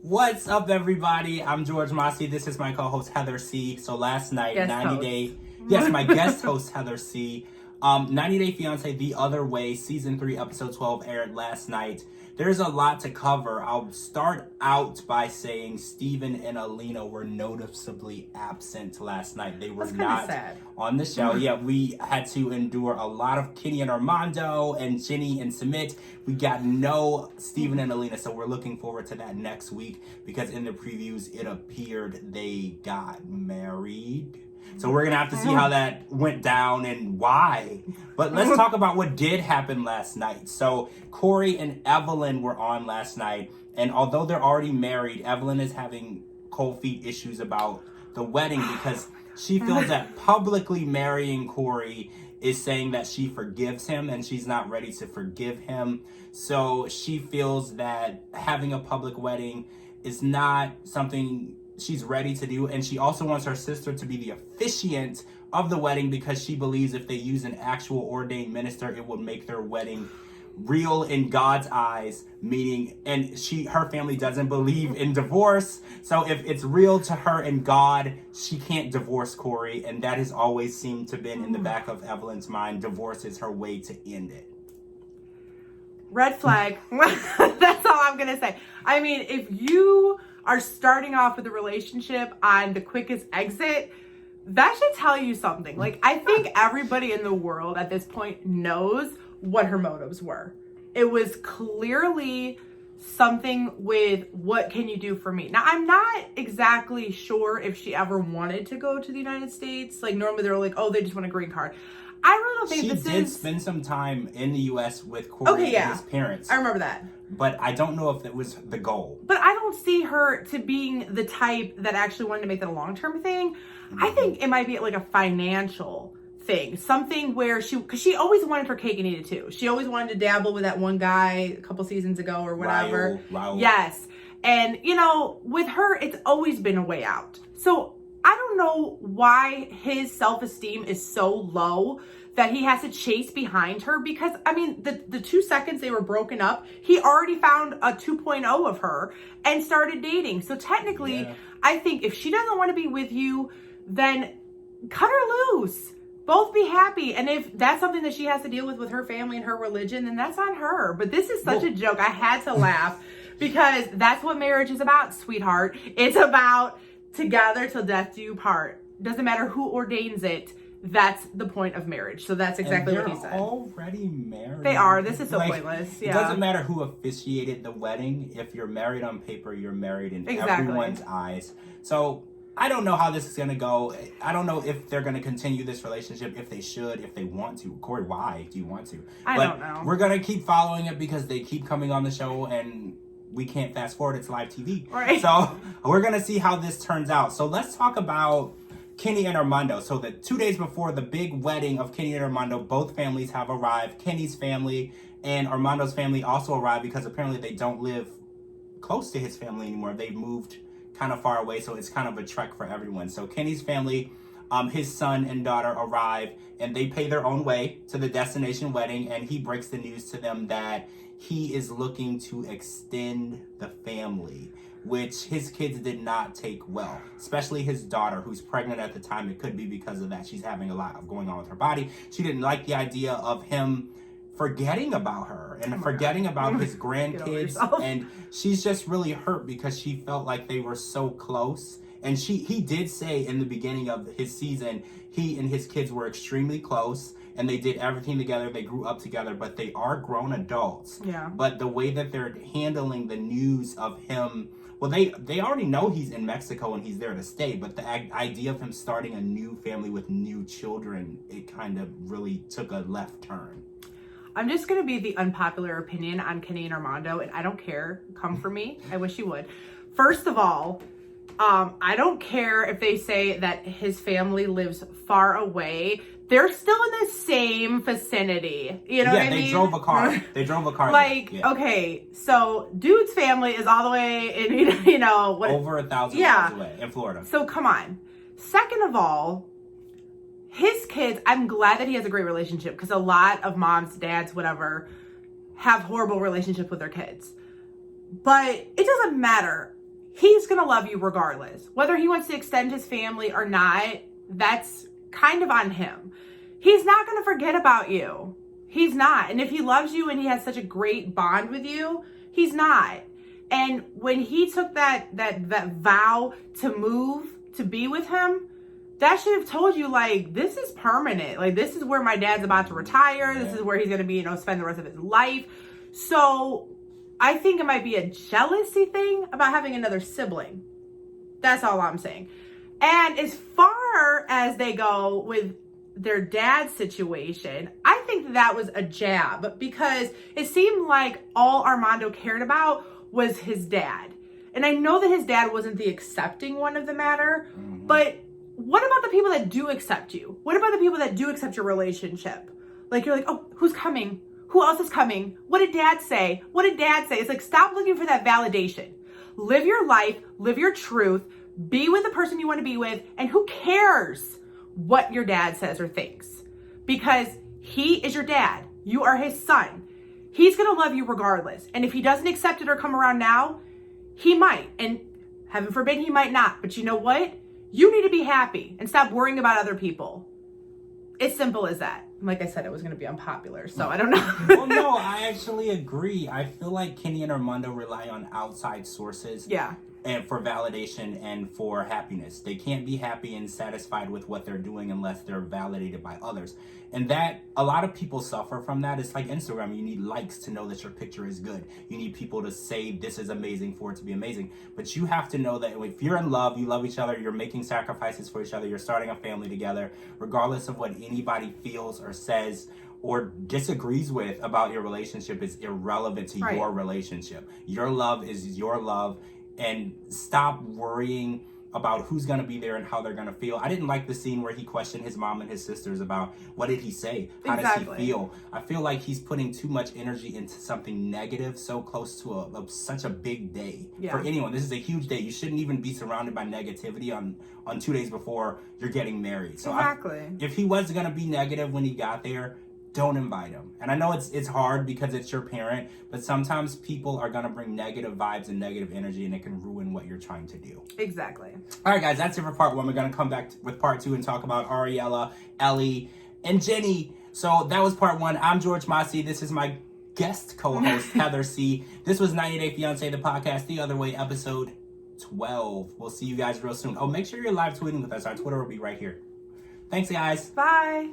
What's up, everybody? I'm George Mossey. This is my co-host Heahther C. So last night, Guest 90 host. Day, yes, my guest host Heahther C. 90 Day Fiance The Other Way, season 3, episode 12 aired last night. There's a lot to cover. I'll start out by saying Steven and Alina were noticeably absent last night. They were not sad. on the show. Yeah, we had to endure a lot of Kenny and Armando and Jenny and Sumit. We got no Steven and Alina, so we're looking forward to that next week because in the previews it appeared they got married. So we're going to have to see how that went down and why. But let's talk about what did happen last night. So Corey and Evelyn were on last night. And although they're already married, Evelyn is having cold feet issues about the wedding because she feels that publicly marrying Corey is saying that she forgives him and she's not ready to forgive him. So she feels that having a public wedding is not something she's ready to do, and she also wants her sister to be the officiant of the wedding because she believes if they use an actual ordained minister, it would make their wedding real in God's eyes, meaning, and her family doesn't believe in divorce, so if it's real to her and God, she can't divorce Corey, and that has always seemed to been in the back of Evelyn's mind. Divorce is her way to end it. Red flag. That's all I'm gonna say. I mean, if you are starting off with a relationship on the quickest exit, that should tell you something. Like, I think everybody in the world at this point knows what her motives were. It was clearly something with what can you do for me? Now, I'm not exactly sure if she ever wanted to go to the United States. Like, normally they're like, oh, they just want a green card. I really don't think she did spend some time in the U.S. with Corey and his parents. I remember that. But I don't know if that was the goal. But I don't see her to being the type that actually wanted to make that a long-term thing. Mm-hmm. I think it might be like a financial thing. Something where because she always wanted her cake and eat it too. She always wanted to dabble with that one guy a couple seasons ago or whatever. Raul. Yes. And, with her, it's always been a way out. So I don't know why his self-esteem is so low that he has to chase behind her because, I mean, the 2 seconds they were broken up, he already found a 2.0 of her and started dating. So technically, I think if she doesn't want to be with you, then cut her loose. Both be happy. And if that's something that she has to deal with her family and her religion, then that's on her. But this is such a joke. I had to laugh because that's what marriage is about, sweetheart. It's about together till death do you part. Doesn't matter who ordains it. That's the point of marriage. So that's exactly what he said. They're already married. They are. This is so pointless. Yeah. It doesn't matter who officiated the wedding. If you're married on paper, you're married in everyone's eyes. So I don't know how this is going to go. I don't know if they're going to continue this relationship, if they should, if they want to. Corey, why do you want to? I don't know. We're going to keep following it because they keep coming on the show and we can't fast forward. It's live TV. Right. So we're going to see how this turns out. So let's talk about Kenny and Armando. So the 2 days before the big wedding of Kenny and Armando, both families have arrived. Kenny's family and Armando's family also arrived because apparently they don't live close to his family anymore. They moved kind of far away, so it's kind of a trek for everyone. So Kenny's family, his son and daughter arrive, and they pay their own way to the destination wedding, and he breaks the news to them that he is looking to extend the family, which his kids did not take well, especially his daughter, who's pregnant at the time. It could be because of that. She's having a lot going on with her body. She didn't like the idea of him forgetting about her and forgetting about his grandkids. And she's just really hurt because she felt like they were so close. And he did say in the beginning of his season, he and his kids were extremely close and they did everything together. They grew up together, but they are grown adults. Yeah. But the way that they're handling the news of him, well, they already know he's in Mexico and he's there to stay, but the idea of him starting a new family with new children, it kind of really took a left turn. I'm just going to be the unpopular opinion on Kenny and Armando, and I don't care. Come for me. I wish you would. First of all, I don't care if they say that his family lives far away. They're still in the same vicinity. You know what I mean? They drove a car. They drove a car. Okay, so dude's family is all the way in, over 1,000 miles away in Florida. So come on. Second of all, his kids, I'm glad that he has a great relationship because a lot of moms, dads, whatever, have horrible relationships with their kids. But it doesn't matter. he's going to love you regardless. Whether he wants to extend his family or not, that's kind of on him. He's not going to forget about you. He's not. And if he loves you and he has such a great bond with you, he's not. And when he took that vow to move, to be with him, that should have told you, like, this is permanent. Like, this is where my dad's about to retire. This is where he's going to be, you know, spend the rest of his life. So I think it might be a jealousy thing about having another sibling. That's all I'm saying. And as far as they go with their dad's situation, I think that was a jab, because it seemed like all Armando cared about was his dad. And I know that his dad wasn't the accepting one of the matter, but what about the people that do accept you? What about the people that do accept your relationship? Like, you're like, oh, who's coming? Who else is coming? What did dad say? What did dad say? It's like, stop looking for that validation. Live your life, live your truth, be with the person you want to be with, and who cares what your dad says or thinks? Because he is your dad. You are his son. He's going to love you regardless. And if he doesn't accept it or come around now, he might. And heaven forbid he might not. But you know what? You need to be happy and stop worrying about other people. It's simple as that. Like I said, it was going to be unpopular, so I don't know. Well, no, I actually agree. I feel like Kenny and Armando rely on outside sources. Yeah. And for validation and for happiness. They can't be happy and satisfied with what they're doing unless they're validated by others. And that, a lot of people suffer from that. It's like Instagram. You need likes to know that your picture is good. You need people to say this is amazing for it to be amazing. But you have to know that if you're in love, you love each other, you're making sacrifices for each other, you're starting a family together, regardless of what anybody feels or says or disagrees with about your relationship, is irrelevant to your relationship. Your love is your love. And stop worrying about who's going to be there and how they're going to feel. I didn't like the scene where he questioned his mom and his sisters about what did he say? How does he feel? I feel like he's putting too much energy into something negative so close to such a big day. For anyone, this is a huge day. You shouldn't even be surrounded by negativity on 2 days before you're getting married. So if he was going to be negative when he got there, don't invite him. And I know it's hard because it's your parent, but sometimes people are going to bring negative vibes and negative energy, and it can ruin what you're trying to do. Exactly. All right, guys, that's it for part one. We're going to come back with part two and talk about Ariella, Ellie, and Jenny. So that was part one. I'm George Mossey. This is my guest co-host, Heahther C. This was 90 Day Fiance, the podcast, The Other Way, episode 12. We'll see you guys real soon. Oh, make sure you're live tweeting with us. Our Twitter will be right here. Thanks, guys. Bye.